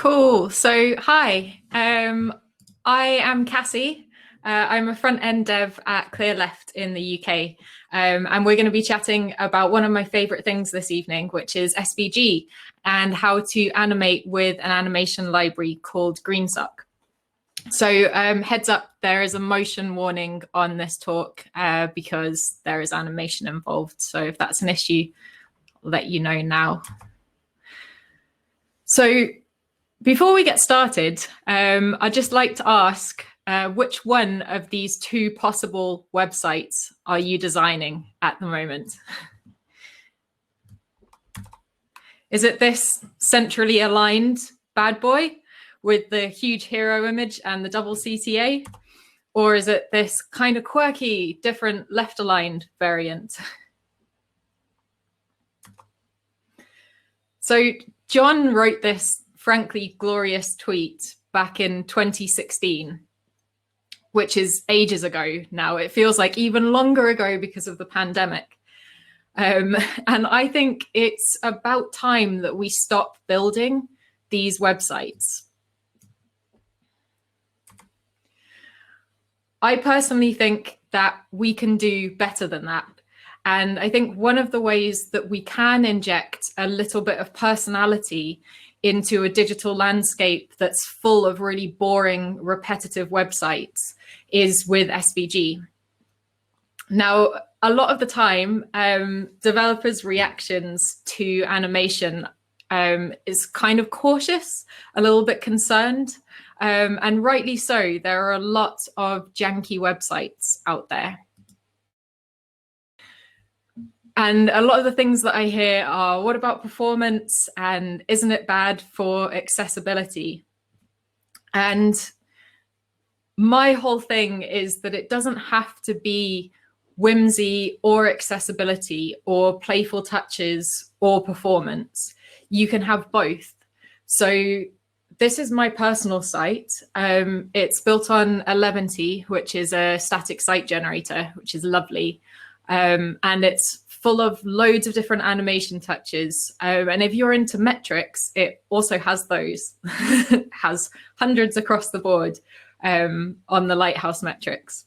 Cool. So, hi, I am Cassie. I'm a front-end dev at Clearleft in the UK. And we're going to be chatting about one of my favorite things this evening, which is SVG and how to animate with an animation library called GreenSock. So heads up, there is a motion warning on this talk because there is animation involved. So if that's an issue, I'll let you know now. So before we get started, I'd just like to ask, which one of these two possible websites are you designing at the moment? Is it this centrally aligned bad boy with the huge hero image and the double CTA? Or is it this kind of quirky, different left-aligned variant? So John wrote this frankly glorious tweet back in 2016, which is ages ago now. It feels like even longer ago because of the pandemic. And I think it's about time that we stop building these websites. I personally think that we can do better than that. And I think one of the ways that we can inject a little bit of personality into a digital landscape that's full of really boring, repetitive websites is with SVG. Now, a lot of the time, developers' reactions to animation is kind of cautious, a little bit concerned, and rightly so. There are a lot of janky websites out there. And a lot of the things that I hear are, what about performance? And isn't it bad for accessibility? And my whole thing is that it doesn't have to be whimsy or accessibility or playful touches or performance. You can have both. So this is my personal site. It's built on Eleventy, which is a static site generator, which is lovely. And it's full of loads of different animation touches. And if you're into metrics, it also has those. It has hundreds across the board on the Lighthouse metrics.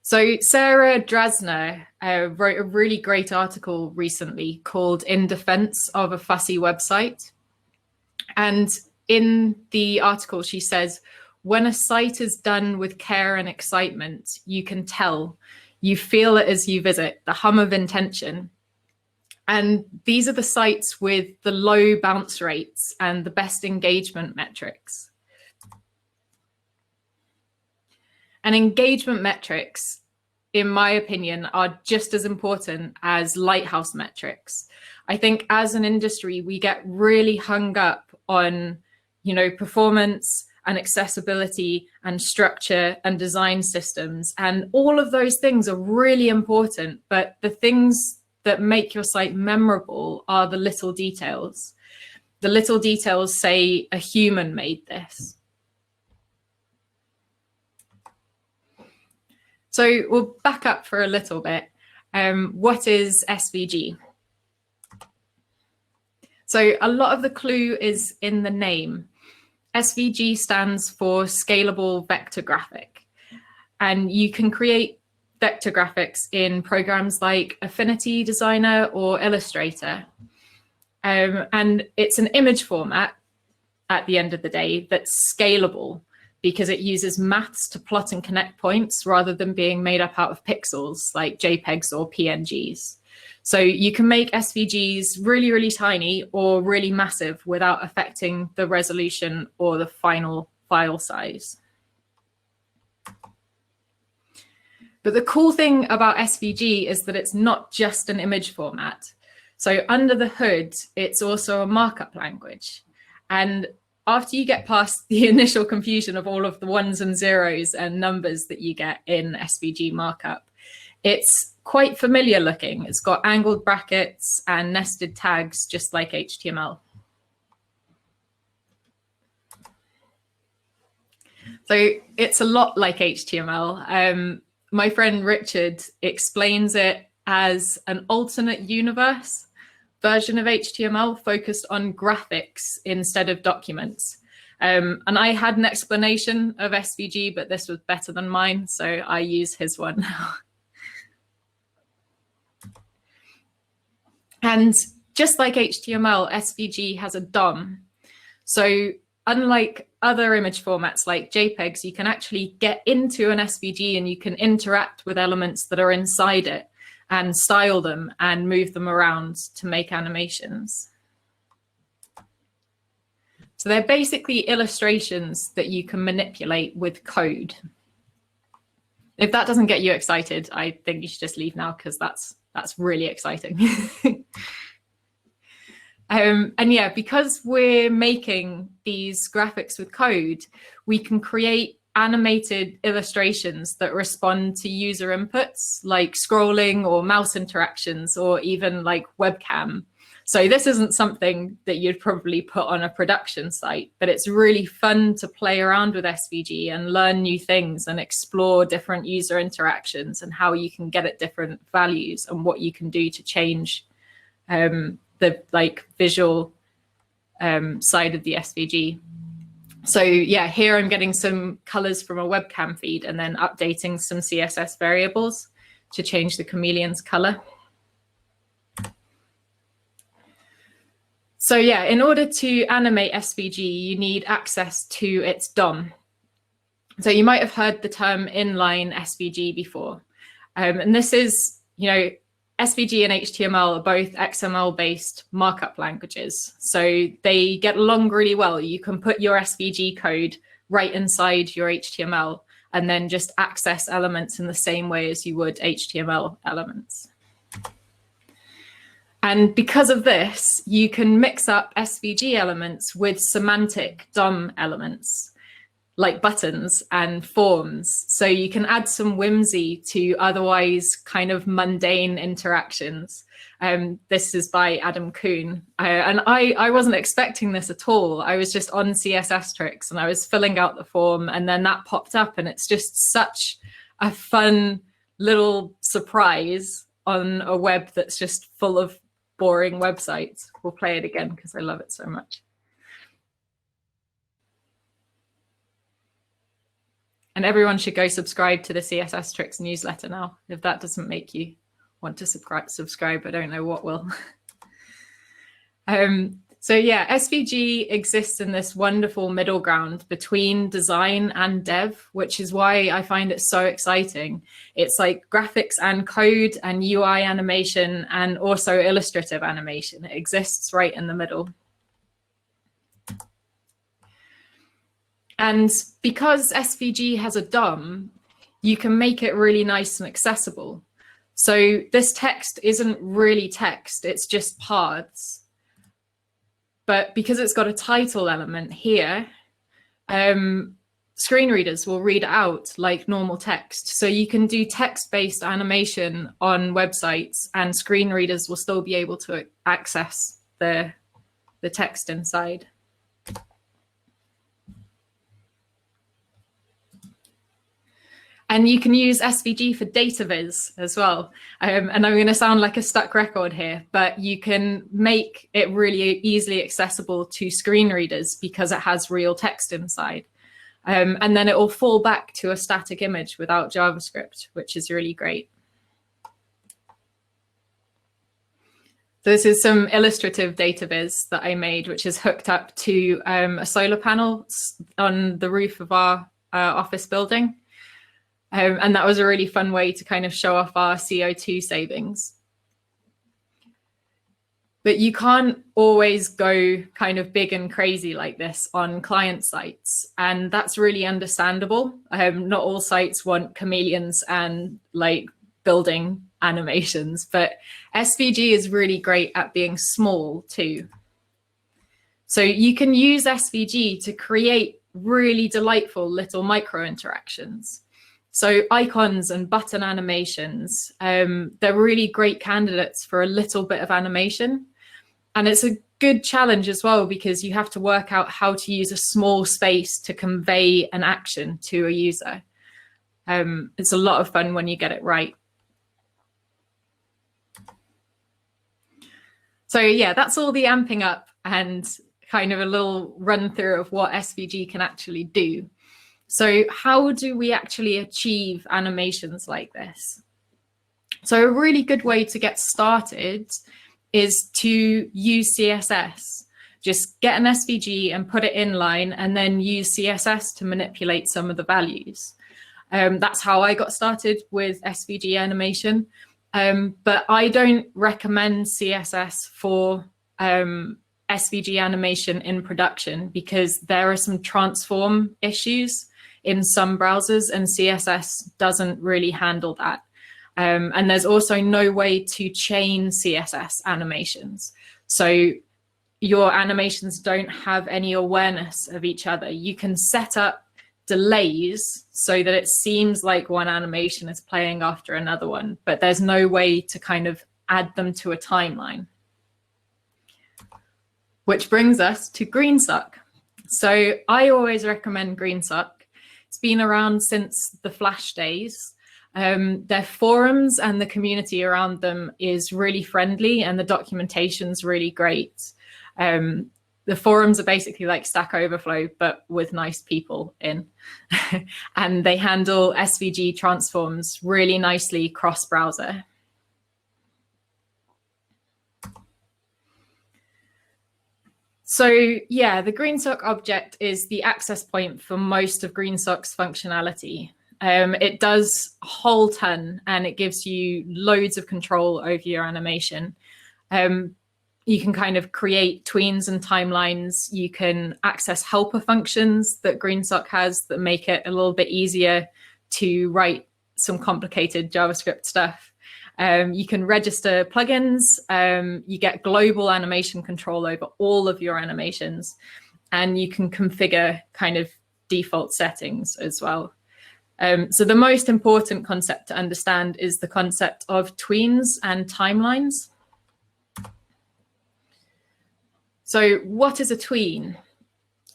So Sarah Drasner wrote a really great article recently called In Defense of a Fussy Website. And in the article, she says, when a site is done with care and excitement, you can tell. You feel it as you visit, the hum of intention. And these are the sites with the low bounce rates and the best engagement metrics. And engagement metrics, in my opinion, are just as important as Lighthouse metrics. I think as an industry, we get really hung up on, performance and accessibility and structure and design systems. And all of those things are really important, but the things that make your site memorable are the little details. The little details say a human made this. So we'll back up for a little bit. What is SVG? So a lot of the clue is in the name. SVG stands for Scalable Vector Graphic, and you can create vector graphics in programs like Affinity Designer or Illustrator. And it's an image format at the end of the day that's scalable because it uses maths to plot and connect points rather than being made up out of pixels like JPEGs or PNGs. So you can make SVGs really, really tiny or really massive without affecting the resolution or the final file size. But the cool thing about SVG is that it's not just an image format. So under the hood, it's also a markup language. And after you get past the initial confusion of all of the ones and zeros and numbers that you get in SVG markup, it's quite familiar looking. It's got angled brackets and nested tags, just like HTML. So it's a lot like HTML. My friend Richard explains it as an alternate universe version of HTML focused on graphics instead of documents. And I had an explanation of SVG, but this was better than mine, so I use his one now. And just like HTML, SVG has a DOM. So unlike other image formats like JPEGs, you can actually get into an SVG and you can interact with elements that are inside it and style them and move them around to make animations. So they're basically illustrations that you can manipulate with code. If that doesn't get you excited, I think you should just leave now, because that's really exciting. And yeah, because we're making these graphics with code, we can create animated illustrations that respond to user inputs like scrolling or mouse interactions or even like webcam. So this isn't something that you'd probably put on a production site, but it's really fun to play around with SVG and learn new things and explore different user interactions and how you can get at different values and what you can do to change the like visual side of the SVG. So yeah, here I'm getting some colors from a webcam feed and then updating some CSS variables to change the chameleon's color. So yeah, in order to animate SVG, you need access to its DOM. So you might have heard the term inline SVG before. And this is, you know, SVG and HTML are both XML-based markup languages. So they get along really well. You can put your SVG code right inside your HTML and then just access elements in the same way as you would HTML elements. And because of this, you can mix up SVG elements with semantic DOM elements, like buttons and forms. So you can add some whimsy to otherwise kind of mundane interactions. This is by Adam Kuhn. And I wasn't expecting this at all. I was just on CSS Tricks and I was filling out the form and then that popped up, and it's just such a fun little surprise on a web that's just full of boring websites. We'll play it again because I love it so much. And everyone should go subscribe to the CSS Tricks newsletter now. If that doesn't make you want to subscribe, I don't know what will. So yeah, SVG exists in this wonderful middle ground between design and dev, which is why I find it so exciting. It's like graphics and code and UI animation and also illustrative animation. It exists right in the middle. And because SVG has a DOM, you can make it really nice and accessible. So this text isn't really text, it's just paths. But because it's got a title element here, screen readers will read out like normal text. So you can do text-based animation on websites and screen readers will still be able to access the text inside. And you can use SVG for data viz as well. And I'm going to sound like a stuck record here, but you can make it really easily accessible to screen readers because it has real text inside. And then it will fall back to a static image without JavaScript, which is really great. So this is some illustrative data viz that I made, which is hooked up to a solar panel on the roof of our office building. And that was a really fun way to kind of show off our CO2 savings. But you can't always go kind of big and crazy like this on client sites. And that's really understandable. Not all sites want chameleons and like building animations, but SVG is really great at being small too. So you can use SVG to create really delightful little micro interactions. So icons and button animations, they're really great candidates for a little bit of animation. And it's a good challenge as well, because you have to work out how to use a small space to convey an action to a user. It's a lot of fun when you get it right. So yeah, that's all the amping up and kind of a little run through of what SVG can actually do. So how do we actually achieve animations like this? So a really good way to get started is to use CSS. Just get an SVG and put it inline and then use CSS to manipulate some of the values. That's how I got started with SVG animation. But I don't recommend CSS for SVG animation in production because there are some transform issues in some browsers and CSS doesn't really handle that. And there's also no way to chain CSS animations. So your animations don't have any awareness of each other. You can set up delays so that it seems like one animation is playing after another one, but there's no way to kind of add them to a timeline. Which brings us to GreenSock. So I always recommend GreenSock. It's been around since the Flash days. Their forums and the community around them is really friendly and the documentation's really great. The forums are basically like Stack Overflow, but with nice people in. And they handle SVG transforms really nicely cross-browser. So yeah, the GreenSock object is the access point for most of GreenSock's functionality. It does a whole ton and it gives you loads of control over your animation. You can kind of create tweens and timelines. You can access helper functions that GreenSock has that make it a little bit easier to write some complicated JavaScript stuff. You can register plugins. You get global animation control over all of your animations, and you can configure kind of default settings as well. So the most important concept to understand is the concept of tweens and timelines. So what is a tween?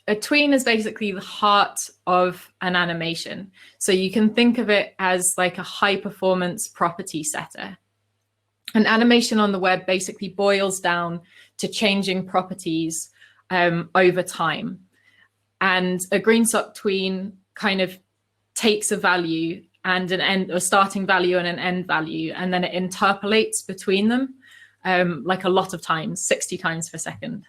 A tween is basically the heart of an animation. So you can think of it as like a high performance property setter. An animation on the web basically boils down to changing properties over time. And a GreenSock tween kind of takes a value and an end, or starting value and an end value, and then it interpolates between them like a lot of times, 60 times per second.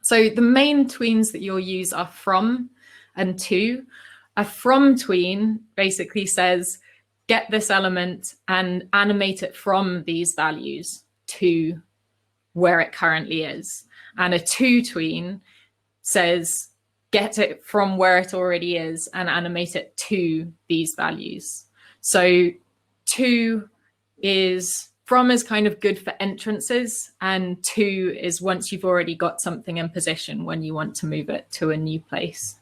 So the main tweens that you'll use are from and to. A from tween basically says, get this element and animate it from these values to where it currently is. And a to tween says, get it from where it already is and animate it to these values. So to is, from is kind of good for entrances, and to is once you've already got something in position when you want to move it to a new place.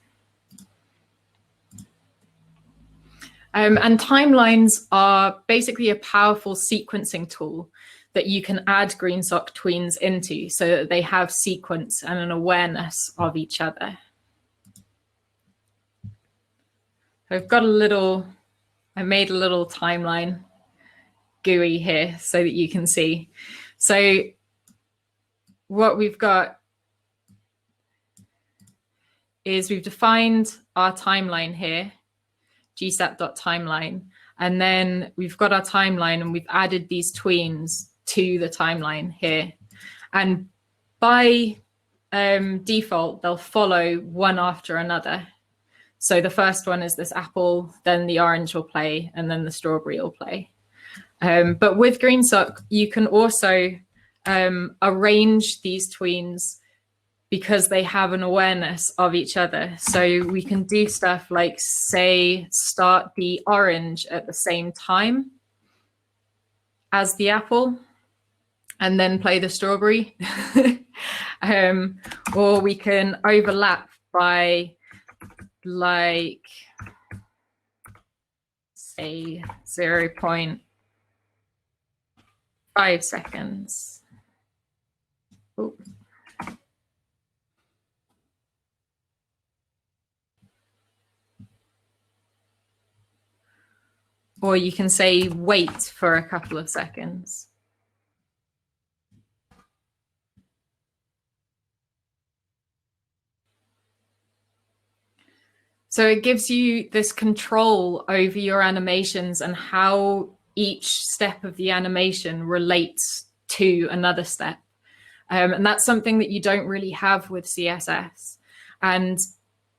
And timelines are basically a powerful sequencing tool that you can add GreenSock tweens into so that they have sequence and an awareness of each other. I've got a little, I made a little timeline GUI here so that you can see. So what we've got is we've defined our timeline here, gsat.timeline, and then we've got our timeline and we've added these tweens to the timeline here. And by default, they'll follow one after another. So the first one is this apple, then the orange will play, and then the strawberry will play. But with GreenSock, you can also arrange these tweens because they have an awareness of each other. So we can do stuff like, say, start the orange at the same time as the apple, and then play the strawberry. Or we can overlap by, like, say, 0.5 seconds. Ooh. or you can say wait for a couple of seconds. So it gives you this control over your animations and how each step of the animation relates to another step. And that's something that you don't really have with CSS. And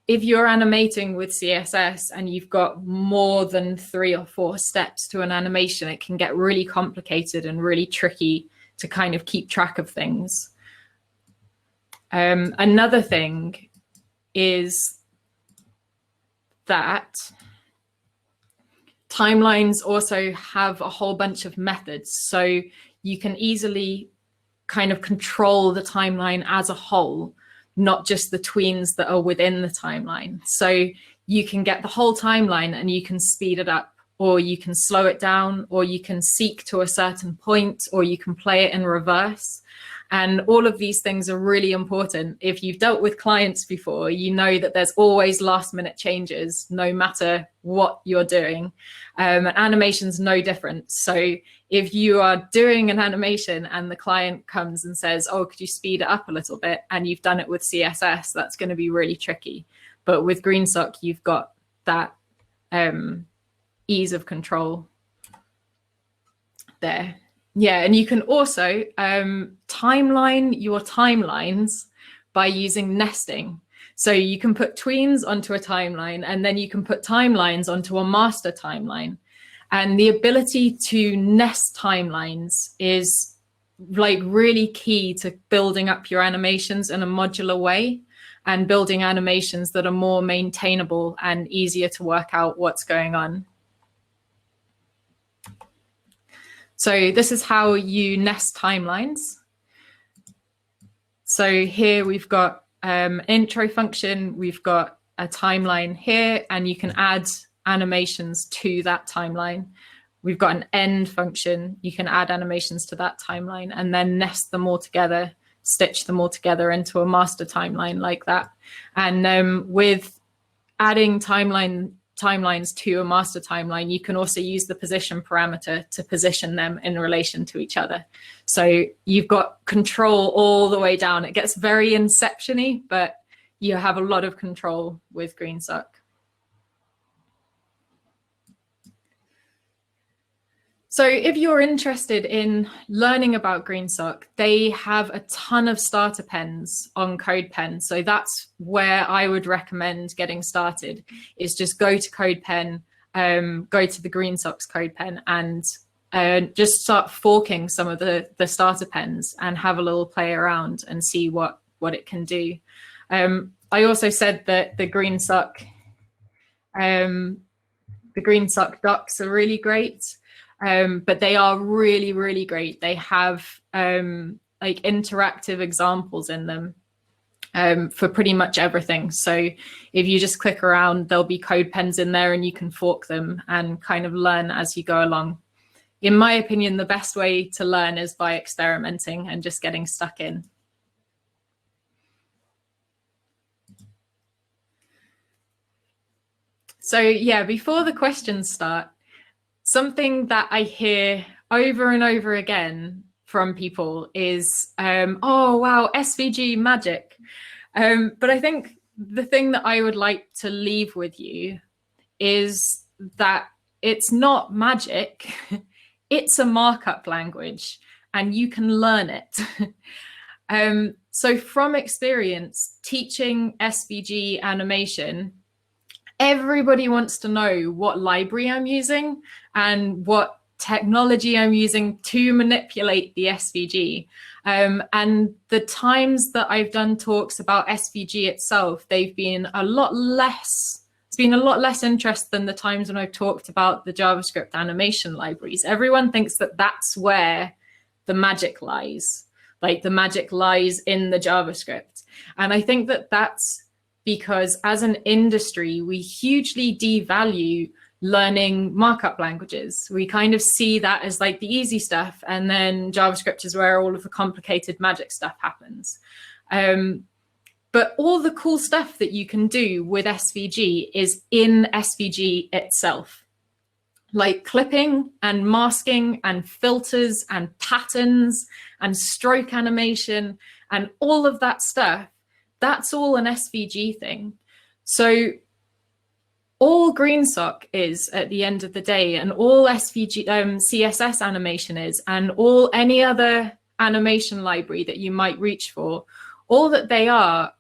if you're animating with CSS and you've got more than 3 or 4 steps to an animation, it can get really complicated and really tricky to kind of keep track of things. Another thing is that timelines also have a whole bunch of methods. So you can easily kind of control the timeline as a whole, not just the tweens that are within the timeline. So you can get the whole timeline and you can speed it up, or you can slow it down, or you can seek to a certain point, or you can play it in reverse. And all of these things are really important. If you've dealt with clients before, you know that there's always last minute changes, no matter what you're doing. Animation's no different. So if you are doing an animation and the client comes and says, oh, could you speed it up a little bit? And you've done it with CSS, that's going to be really tricky. But with GreenSock, you've got that ease of control there. Yeah, and you can also timeline your timelines by using nesting. So you can put tweens onto a timeline, and then you can put timelines onto a master timeline. And the ability to nest timelines is like really key to building up your animations in a modular way and building animations that are more maintainable and easier to work out what's going on. So this is how you nest timelines. So here we've got intro function, we've got a timeline here, and you can add animations to that timeline. We've got an end function, you can add animations to that timeline and then nest them all together, stitch them all together into a master timeline like that. And with adding timelines to a master timeline, you can also use the position parameter to position them in relation to each other. So you've got control all the way down. It gets very inception-y, but you have a lot of control with GreenSock. So if you're interested in learning about GreenSock, they have a ton of starter pens on CodePen. So that's where I would recommend getting started, is just go to CodePen, go to the GreenSock's CodePen and just start forking some of the starter pens and have a little play around and see what it can do. I also said that the GreenSock docs are really great. But they are really, really great. They have like interactive examples in them for pretty much everything. So if you just click around, there'll be code pens in there and you can fork them and kind of learn as you go along. In my opinion, the best way to learn is by experimenting and just getting stuck in. So yeah, before the questions start, something that I hear over and over again from people is, oh, wow, SVG magic. But I think the thing that I would like to leave with you is that it's not magic. It's a markup language and you can learn it. So from experience, teaching SVG animation, everybody wants to know what library I'm using and what technology I'm using to manipulate the SVG. And the times that I've done talks about SVG itself, they've been a lot less, it's been a lot less interest than the times when I've talked about the JavaScript animation libraries. Everyone thinks that that's where the magic lies, like the magic lies in the JavaScript. And I think that that's because as an industry, we hugely devalue learning markup languages. We kind of see that as like the easy stuff, and then JavaScript is where all of the complicated magic stuff happens. But all the cool stuff that you can do with SVG is in SVG itself. like clipping and masking and filters and patterns and stroke animation and all of that stuff, that's all an SVG thing. So all GreenSock is at the end of the day, and all SVG CSS animation is, and all any other animation library that you might reach for, all that they are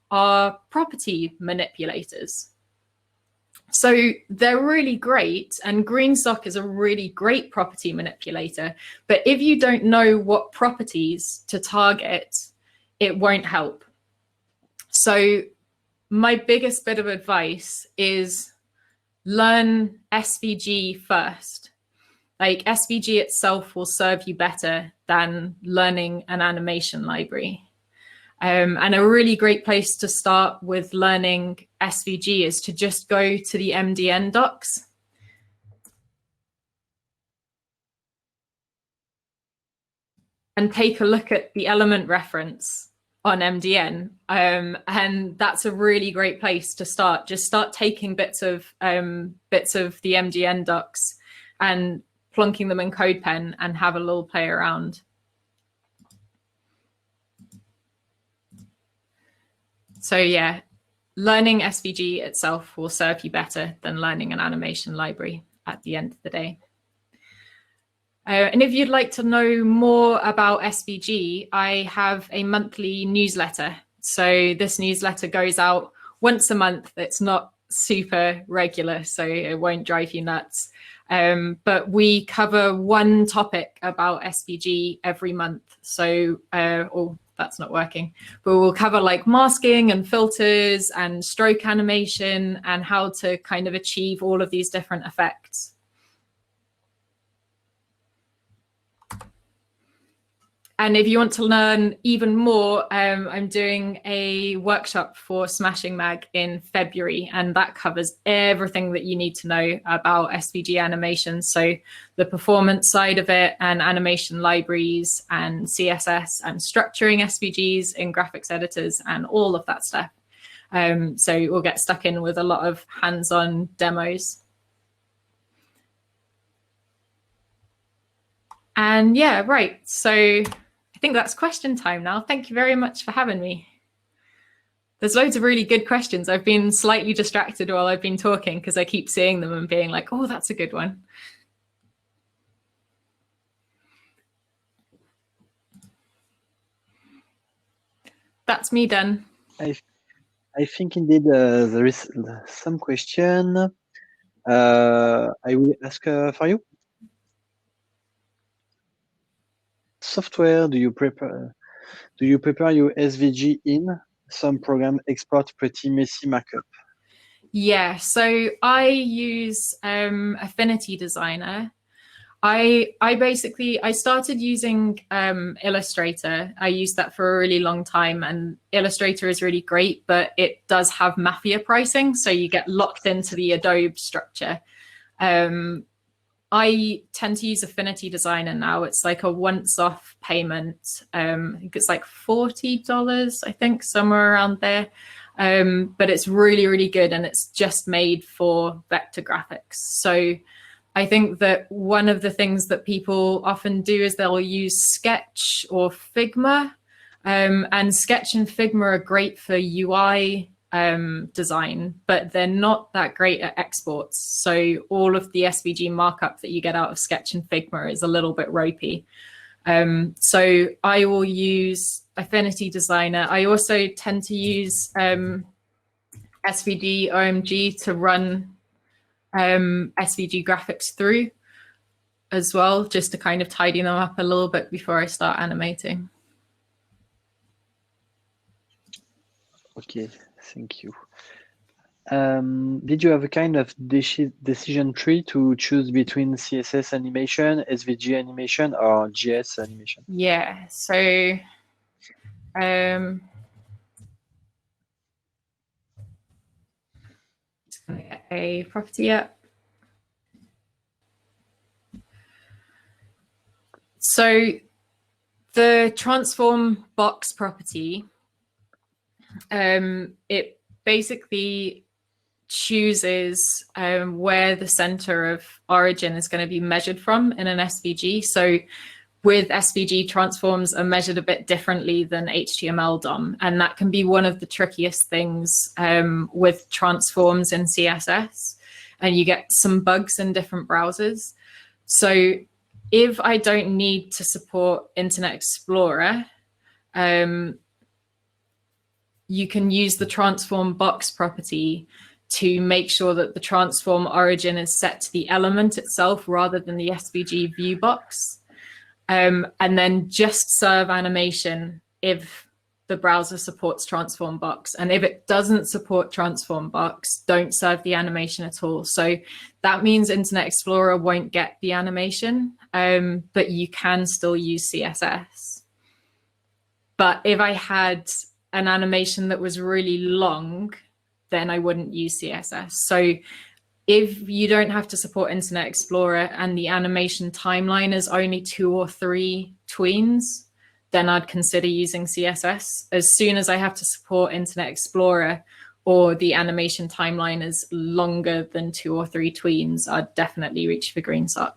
property manipulators. So they're really great, and GreenSock is a really great property manipulator. But if you don't know what properties to target, it won't help. So my biggest bit of advice is learn SVG first. Like SVG itself will serve you better than learning an animation library. And a really great place to start with learning SVG is to just go to the MDN docs. And take a look at the element reference on MDN. And that's a really great place to start. Just start taking bits of the MDN docs and plunking them in CodePen and have a little play around. So yeah, learning SVG itself will serve you better than learning an animation library at the end of the day. And if you'd like to know more about SVG, I have a monthly newsletter. So this newsletter goes out once a month. It's not super regular, so it won't drive you nuts. But we cover one topic about SVG every month. So, oh, that's not working. But we'll cover like masking and filters and stroke animation and how to kind of achieve all of these different effects. And if you want to learn even more, I'm doing a workshop for Smashing Mag in February, and that covers everything that you need to know about SVG animation. So the performance side of it, and animation libraries and CSS and structuring SVGs in graphics editors and all of that stuff. So we'll get stuck in with a lot of hands-on demos. And yeah, right. So I think that's question time now. Thank you very much for having me. There's loads of really good questions. I've been slightly distracted while I've been talking because I keep seeing them and being like, oh, that's a good one. That's me done. I think indeed there is some question. I will ask for you. Software do you prepare your SVG in? Some program export pretty messy markup. Yeah, so I use Affinity Designer. I started using Illustrator. I used that for a really long time, and Illustrator is really great, but it does have mafia pricing, so you get locked into the Adobe structure. I tend to use Affinity Designer now. It's like a once-off payment. I think it's like $40, I think, somewhere around there. But it's really, really good, and it's just made for vector graphics. So I think that one of the things that people often do is they'll use Sketch or Figma. And Sketch and Figma are great for UI design, but they're not that great at exports. So all of the SVG markup that you get out of Sketch and Figma is a little bit ropey. So I will use Affinity Designer. I also tend to use SVG OMG to run SVG graphics through as well, just to kind of tidy them up a little bit before I start animating. Okay, thank you. Did you have a kind of decision tree to choose between CSS animation, SVG animation, or JS animation? Yeah, so just gonna get a property up. So the transform box property, it basically chooses where the center of origin is going to be measured from in an SVG. So with SVG, transforms are measured a bit differently than HTML DOM. And that can be one of the trickiest things with transforms in CSS. And you get some bugs in different browsers. So if I don't need to support Internet Explorer, you can use the transform box property to make sure that the transform origin is set to the element itself rather than the SVG view box. And then just serve animation if the browser supports transform box. And if it doesn't support transform box, don't serve the animation at all. So that means Internet Explorer won't get the animation, but you can still use CSS. But if I had an animation that was really long, then I wouldn't use CSS. So if you don't have to support Internet Explorer and the animation timeline is only 2 or 3 tweens, then I'd consider using CSS. As soon as I have to support Internet Explorer or the animation timeline is longer than 2 or 3 tweens, I'd definitely reach for GreenSock.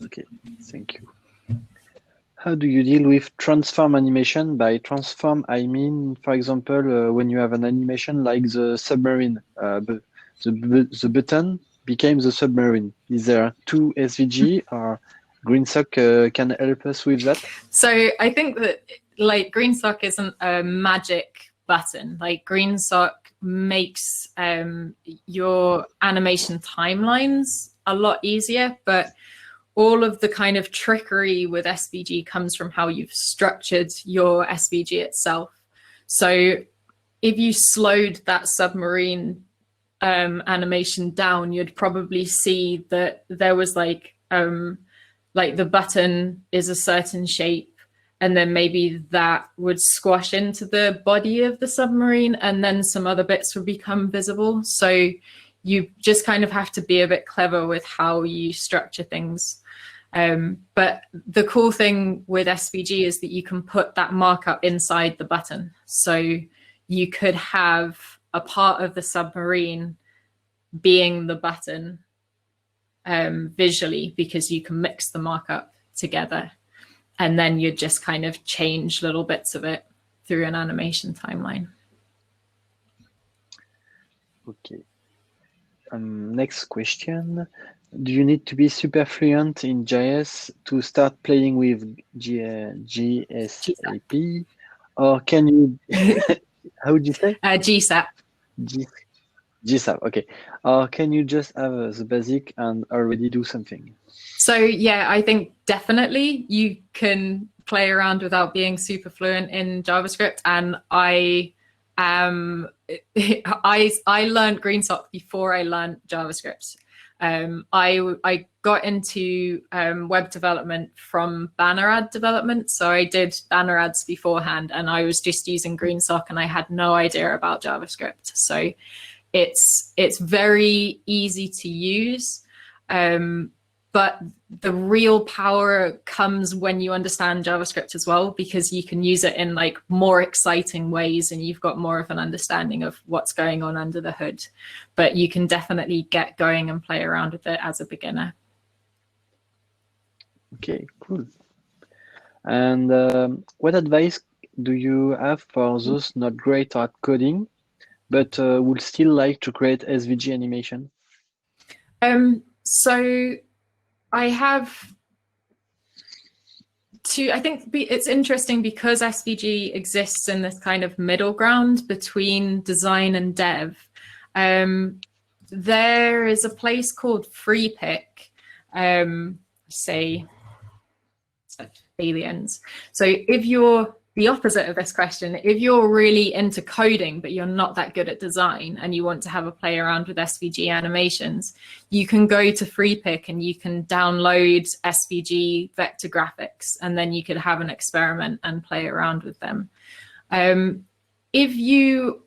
Okay, thank you. How do you deal with transform animation? By transform, I mean, for example, when you have an animation like the submarine, the button became the submarine. Is there 2 SVG or GreenSock can help us with that? So I think that like GreenSock isn't a magic button. Like GreenSock makes your animation timelines a lot easier, but all of the kind of trickery with SVG comes from how you've structured your SVG itself. So if you slowed that submarine animation down, you'd probably see that there was like the button is a certain shape, and then maybe that would squash into the body of the submarine, and then some other bits would become visible. So you just kind of have to be a bit clever with how you structure things. But the cool thing with SVG is that you can put that markup inside the button. So you could have a part of the submarine being the button visually, because you can mix the markup together. And then you just kind of change little bits of it through an animation timeline. Okay. Next question. Do you need to be super fluent in JS to start playing with GSAP? Or can you, how would you say? GSAP. GSAP, okay. Or can you just have the basic and already do something? So yeah, I think definitely you can play around without being super fluent in JavaScript. And I learned GreenSock before I learned JavaScript. I got into web development from banner ad development. So I did banner ads beforehand, and I was just using GreenSock and I had no idea about JavaScript. So it's very easy to use. But the real power comes when you understand JavaScript as well, because you can use it in like more exciting ways and you've got more of an understanding of what's going on under the hood. But you can definitely get going and play around with it as a beginner. Okay, cool. And what advice do you have for those not great at coding, but would still like to create SVG animation? So I have I think it's interesting because SVG exists in this kind of middle ground between design and dev. There is a place called FreePick, say aliens. So if you're the opposite of this question, if you're really into coding, but you're not that good at design and you want to have a play around with SVG animations, you can go to FreePick and you can download SVG vector graphics, and then you could have an experiment and play around with them. If you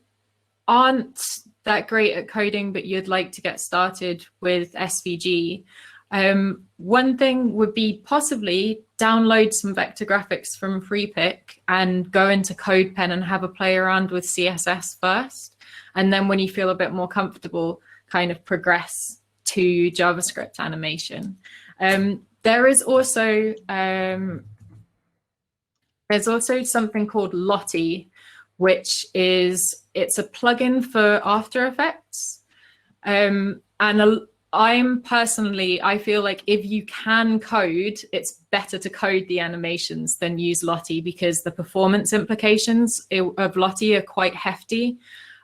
aren't that great at coding, but you'd like to get started with SVG, one thing would be possibly download some vector graphics from FreePick and go into CodePen and have a play around with CSS first. And then when you feel a bit more comfortable, kind of progress to JavaScript animation. There's also something called Lottie, which is, it's a plugin for After Effects. And I feel like if you can code, it's better to code the animations than use Lottie, because the performance implications of Lottie are quite hefty.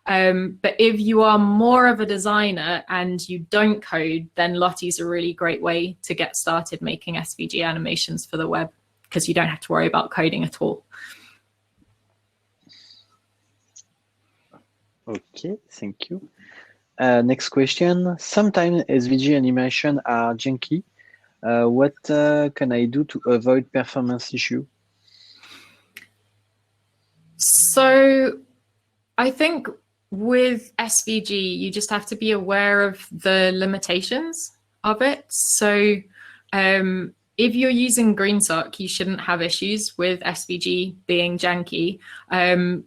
But if you are more of a designer and you don't code, then Lottie's a really great way to get started making SVG animations for the web, because you don't have to worry about coding at all. Okay, thank you. Next question. Sometimes SVG animation are janky. What can I do to avoid performance issue? So I think with SVG, you just have to be aware of the limitations of it. So if you're using GreenSock, you shouldn't have issues with SVG being janky.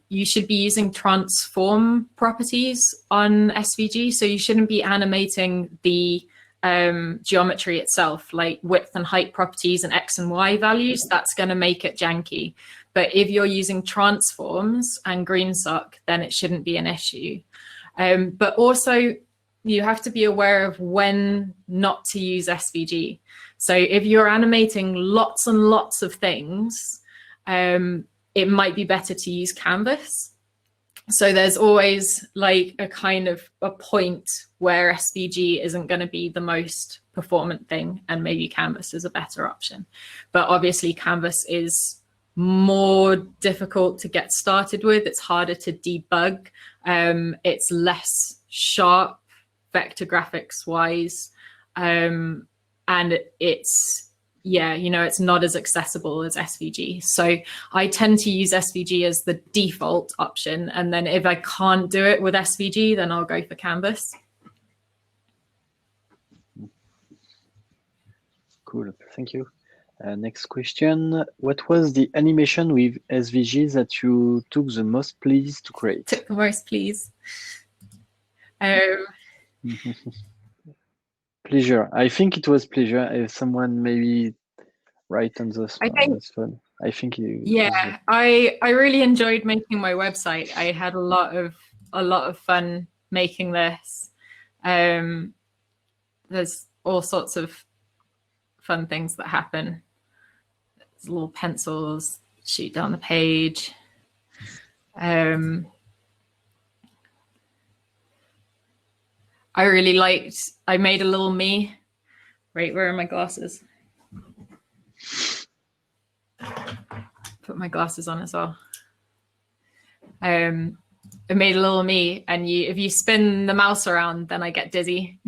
You should be using transform properties on SVG. So you shouldn't be animating the geometry itself, like width and height properties and X and Y values. That's going to make it janky. But if you're using transforms and GreenSock, then it shouldn't be an issue. But also, you have to be aware of when not to use SVG. So if you're animating lots and lots of things, it might be better to use Canvas. So there's always like a kind of a point where SVG isn't going to be the most performant thing, and maybe Canvas is a better option. But obviously Canvas is more difficult to get started with. It's harder to debug. It's less sharp vector graphics wise. And it's, yeah, you know, it's not as accessible as SVG. So I tend to use SVG as the default option. And then if I can't do it with SVG, then I'll go for Canvas. Cool, thank you. Next question. What was the animation with SVG that you took the most please to create? Took the most please. Pleasure. I think it was pleasure. If someone maybe write on this phone. I think yeah, I really enjoyed making my website. I had a lot of fun making this. There's all sorts of fun things that happen. There's little pencils shoot down the page. I really liked, I made a little me. Right, where are my glasses? Put my glasses on as well. I made a little me, and if you spin the mouse around, then I get dizzy,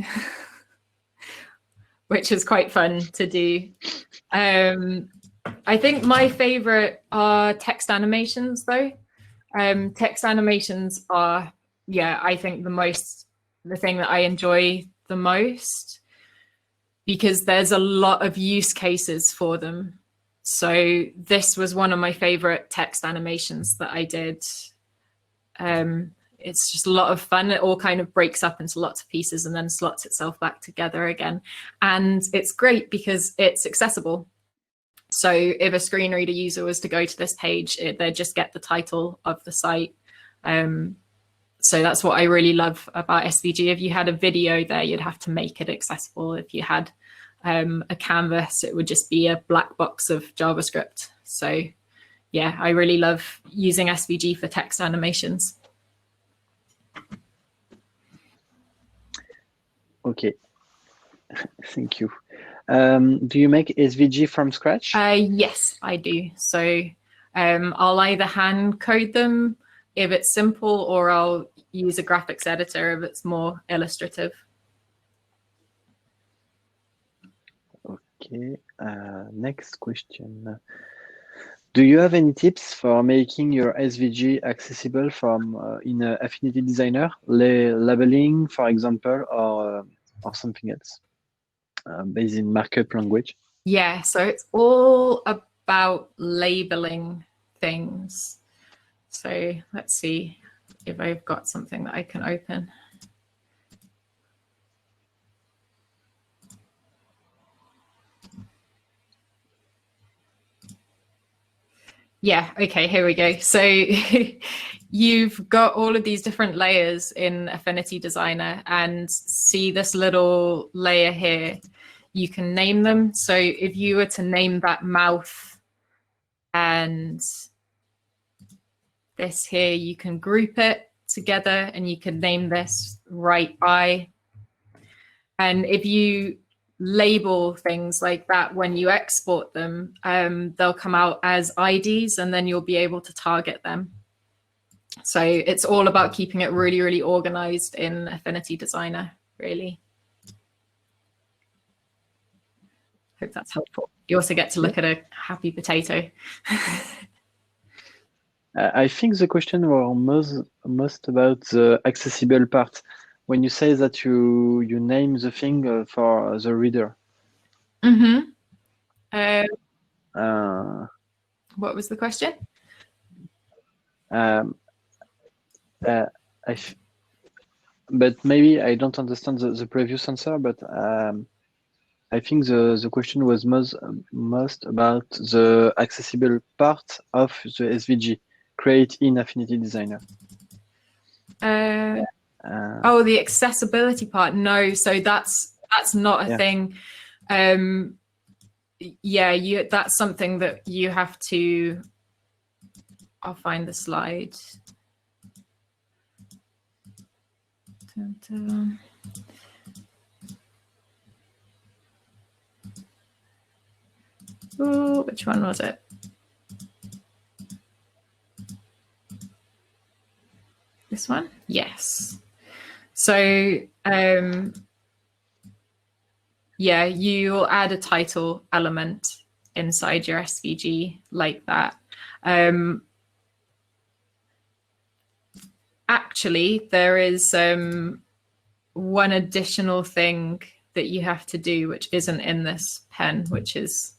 which is quite fun to do. I think my favorite are text animations though. Text animations are, yeah, I think the thing that I enjoy the most, because there's a lot of use cases for them. So this was one of my favorite text animations that I did. It's just a lot of fun. It all kind of breaks up into lots of pieces and then slots itself back together again. And it's great because it's accessible. So if a screen reader user was to go to this page, they'd just get the title of the site. So that's what I really love about SVG. If you had a video there, you'd have to make it accessible. If you had a canvas, it would just be a black box of JavaScript. So yeah, I really love using SVG for text animations. Okay, thank you. Do you make SVG from scratch? Yes, I do. So I'll either hand code them if it's simple, or I'll use a graphics editor if it's more illustrative. Okay, next question. Do you have any tips for making your SVG accessible from in Affinity Designer, labeling, for example, or something else based in markup language? Yeah, so it's all about labeling things. So let's see. if I've got something that I can open. Yeah, okay, here we go. So you've got all of these different layers in Affinity Designer, and see this little layer here, you can name them. So if you were to name that mouth and this here, you can group it together and you can name this right eye. And if you label things like that when you export them, they'll come out as IDs and then you'll be able to target them. So it's all about keeping it really, really organized in Affinity Designer, really. Hope that's helpful. You also get to look at a happy potato. I think the question was most about the accessible part. When you say that you name the thing for the reader. Mm-hmm. What was the question? But maybe I don't understand the previous answer, but I think the question was most about the accessible part of the SVG create in Affinity Designer. Oh, the accessibility part. No, so that's not a thing. Yeah, that's something that you have to. I'll find the slide. Dun, dun. Oh, which one was it? This one? Yes. So, yeah, you'll add a title element inside your SVG like that. Actually, there is one additional thing that you have to do, which isn't in this pen, which is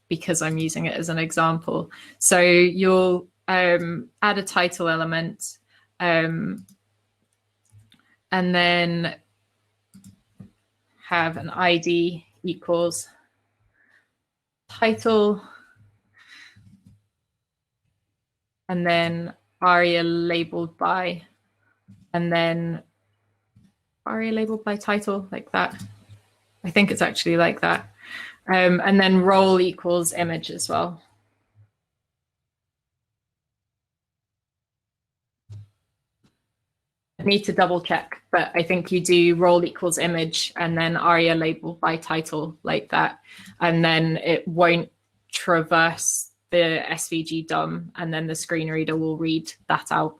because I'm using it as an example. So you'll add a title element, and then have an ID equals title, and then aria labeled by, and then aria labeled by title, like that. I think it's actually like that. And then role equals image as well. I need to double check, but I think you do role equals image and then aria labeled by title like that. And then it won't traverse the SVG DOM, and then the screen reader will read that out.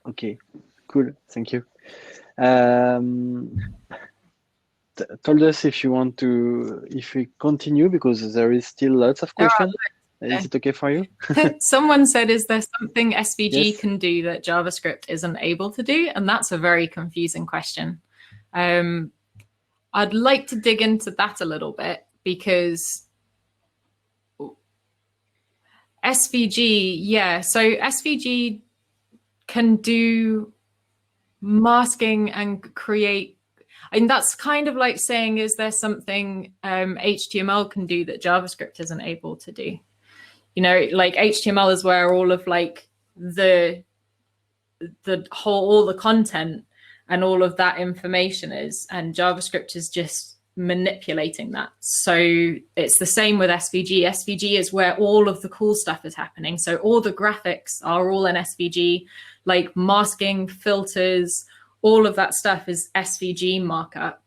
Okay, cool, thank you. Told us if you want to, if we continue, because there is still lots of questions. Is it okay for you? Someone said, is there something SVG Yes. can do that JavaScript isn't able to do? And that's a very confusing question. I'd like to dig into that a little bit, because SVG, yeah, so SVG can do masking and create. I mean, that's kind of like saying, is there something HTML can do that JavaScript isn't able to do? You know, like HTML is where all of like the whole, all the content and all of that information is, and JavaScript is just manipulating that. So it's the same with SVG. SVG is where all of the cool stuff is happening. So all the graphics are all in SVG, like masking, filters, all of that stuff is SVG markup.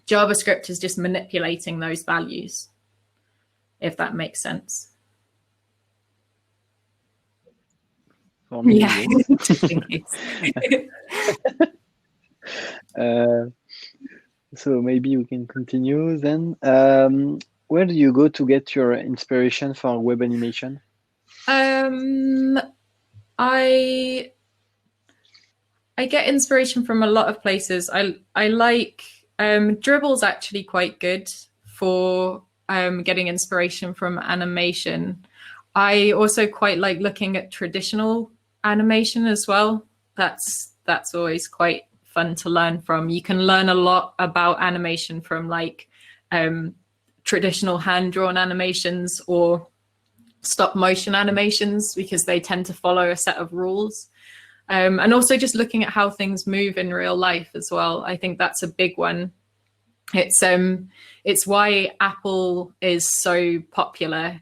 JavaScript is just manipulating those values, if that makes sense. For me, yeah. Yes. So maybe we can continue then. Where do you go to get your inspiration for web animation? I get inspiration from a lot of places. I like Dribble's actually quite good for getting inspiration from animation, I also quite like looking at traditional animation as well. That's always quite fun to learn from. You can learn a lot about animation from like traditional hand-drawn animations or stop motion animations, because they tend to follow a set of rules. And also just looking at how things move in real life as well. I think that's a big one. It's why Apple is so popular.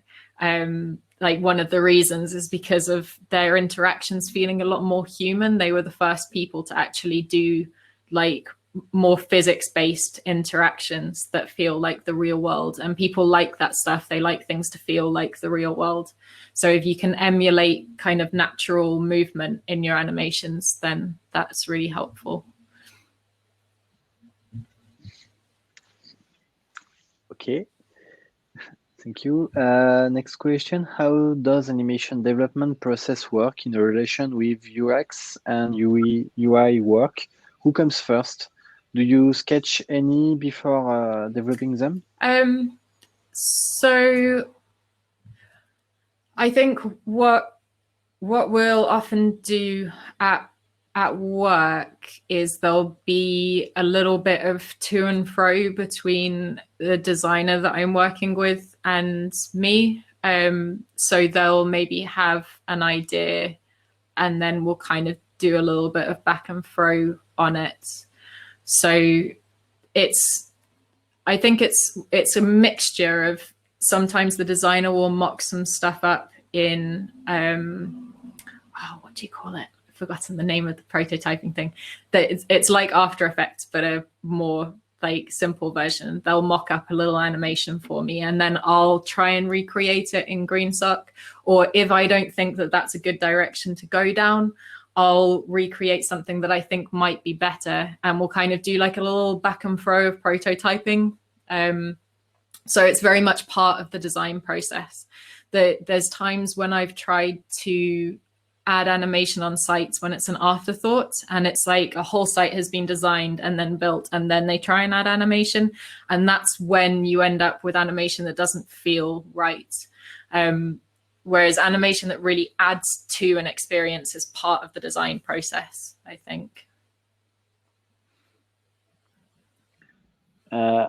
Like one of the reasons is because of their interactions feeling a lot more human. They were the first people to actually do like more physics-based interactions that feel like the real world, and people like that stuff. They like things to feel like the real world. So if you can emulate kind of natural movement in your animations, then that's really helpful. Okay, thank you. Next question: how does animation development process work in relation with UX and UI work? Who comes first? Do you sketch any before developing them? So I think what we'll often do at work is there'll be a little bit of to and fro between the designer that I'm working with and me. So they'll maybe have an idea, and then we'll kind of do a little bit of back and fro on it. So I think it's a mixture of, sometimes the designer will mock some stuff up in what do you call it? I've forgotten the name of the prototyping thing. That it's like After Effects, but a more like simple version. They'll mock up a little animation for me, and then I'll try and recreate it in GreenSock. Or if I don't think that that's a good direction to go down, I'll recreate something that I think might be better, and we'll kind of do like a little back and fro of prototyping. So it's very much part of the design process. There's times when I've tried to add animation on sites when it's an afterthought, and it's like a whole site has been designed and then built, and then they try and add animation, and that's when you end up with animation that doesn't feel right. Whereas animation that really adds to an experience is part of the design process, I think. I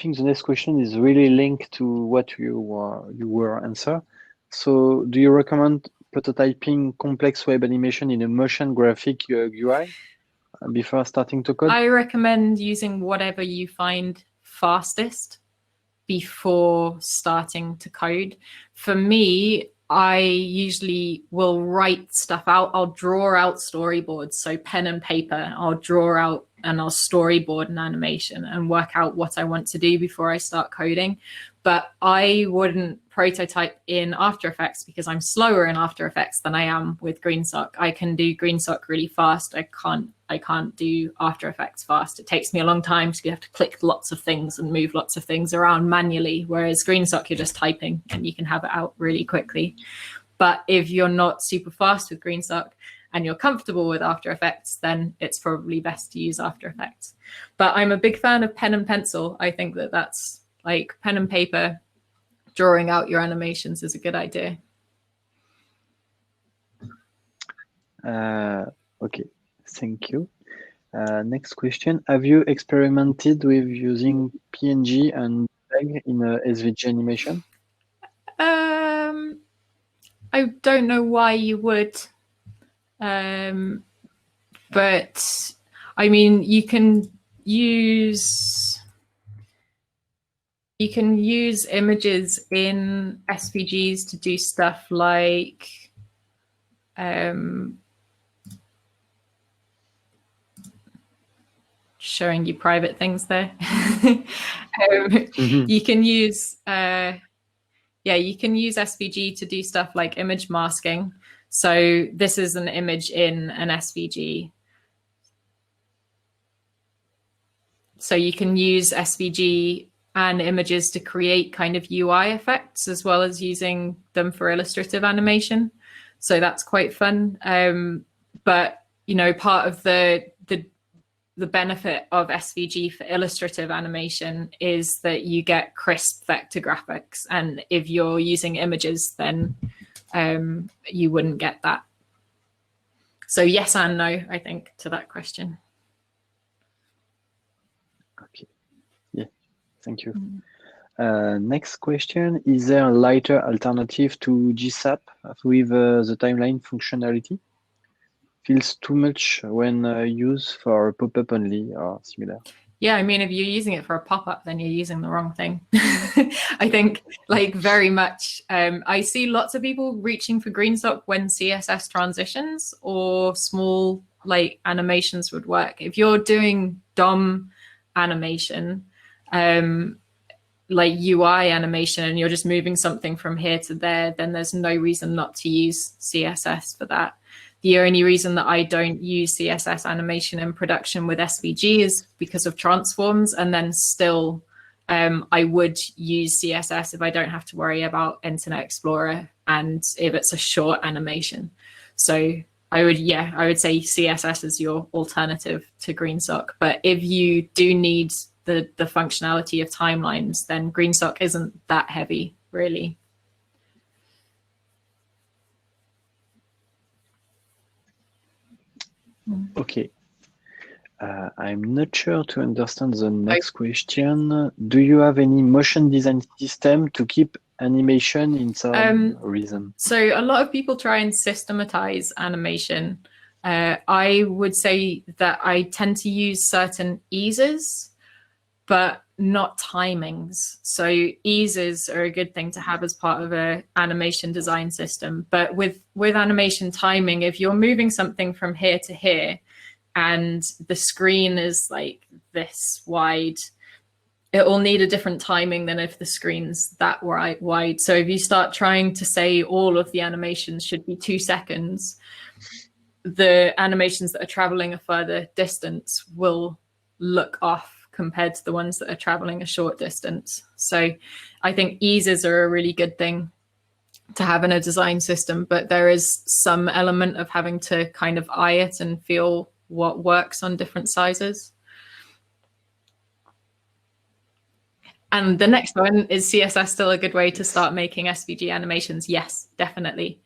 think the next question is really linked to what you were answer. So, do you recommend prototyping complex web animation in a motion graphic UI before starting to code? I recommend using whatever you find fastest before starting to code. For me, I usually will write stuff out. I'll draw out storyboards. So pen and paper, I'll draw out and I'll storyboard an animation and work out what I want to do before I start coding. But I wouldn't prototype in After Effects because I'm slower in After Effects than I am with GreenSock. I can do GreenSock really fast. I can't do After Effects fast. It takes me a long time because you have to click lots of things and move lots of things around manually. Whereas GreenSock, you're just typing and you can have it out really quickly. But if you're not super fast with GreenSock and you're comfortable with After Effects, then it's probably best to use After Effects. But I'm a big fan of pen and pencil. I think that that's like pen and paper, drawing out your animations is a good idea. Okay, thank you. Next question. Have you experimented with using PNG and JPEG in SVG animation? I don't know why you would. But I mean, you can use images in SVGs to do stuff like showing you private things there. You can use you can use SVG to do stuff like image masking. So this is an image in an SVG. So you can use SVG and images to create kind of UI effects as well as using them for illustrative animation. So that's quite fun. But, you know, part of the the benefit of SVG for illustrative animation is that you get crisp vector graphics. And if you're using images, then you wouldn't get that. So yes and no, I think, to that question. Okay, yeah, thank you. Next question, is there a lighter alternative to GSAP with the timeline functionality? Feels too much when used for pop-up only or similar. Yeah, I mean, if you're using it for a pop-up, then you're using the wrong thing. I think, like, very much. I see lots of people reaching for GreenSock when CSS transitions or small, like, animations would work. If you're doing DOM animation, like UI animation, and you're just moving something from here to there, then there's no reason not to use CSS for that. The only reason that I don't use CSS animation in production with SVG is because of transforms, and then still I would use CSS if I don't have to worry about Internet Explorer and if it's a short animation. So I would say CSS is your alternative to GreenSock. But if you do need the functionality of timelines, then GreenSock isn't that heavy, really. Okay. I'm not sure to understand the next question. Do you have any motion design system to keep animation in some reason? So a lot of people try and systematize animation. I would say that I tend to use certain eases, but not timings. So eases are a good thing to have as part of an animation design system. But with animation timing, if you're moving something from here to here and the screen is like this wide, it will need a different timing than if the screen's that wide. So if you start trying to say all of the animations should be 2 seconds, the animations that are traveling a further distance will look off compared to the ones that are traveling a short distance. So I think eases are a really good thing to have in a design system, but there is some element of having to kind of eye it and feel what works on different sizes. And the next one, is CSS still a good way to start making SVG animations? Yes, definitely.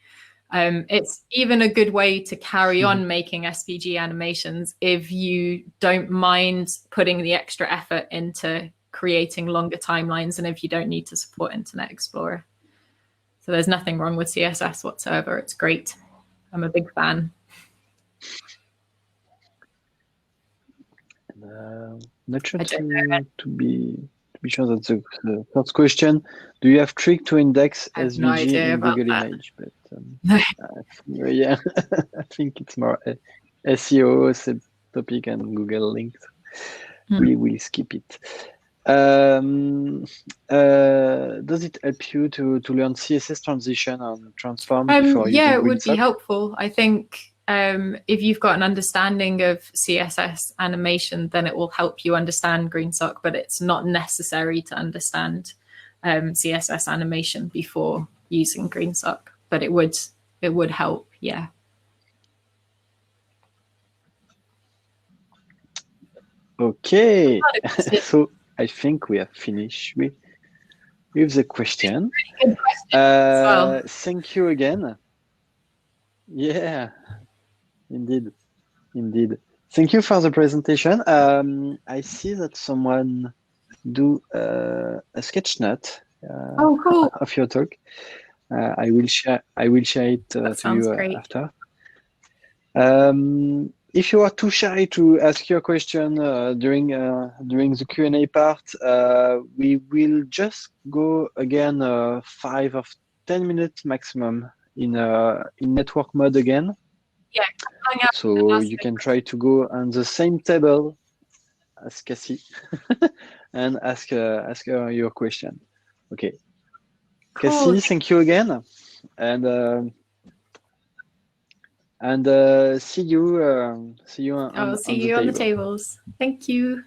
It's even a good way to carry on making SVG animations if you don't mind putting the extra effort into creating longer timelines and if you don't need to support Internet Explorer. So there's nothing wrong with CSS whatsoever. It's great. I'm a big fan. Not sure to be sure that's the first question. Do you have trick to index SVG in Google Image? But yeah, I think it's more SEO topic and Google links. We will skip it. Does it help you to learn CSS transition and transform before using GreenSock? It would be helpful. I think if you've got an understanding of CSS animation, then it will help you understand GreenSock, but it's not necessary to understand CSS animation before using GreenSock, but it would help, yeah. Okay, so I think we have finished with the question. Good question as well. Thank you again. Yeah, indeed. Thank you for the presentation. I see that someone do a sketch note cool. of your talk. I will share it to you after. If you are too shy to ask your question during the Q&A part, we will just go again 5 or 10 minutes maximum in network mode again. Yeah. So you can try to go on the same table as Cassie and ask her your question. Okay. Cool. Cassie, thank you again, and see you. I'll see you on the tables. Thank you.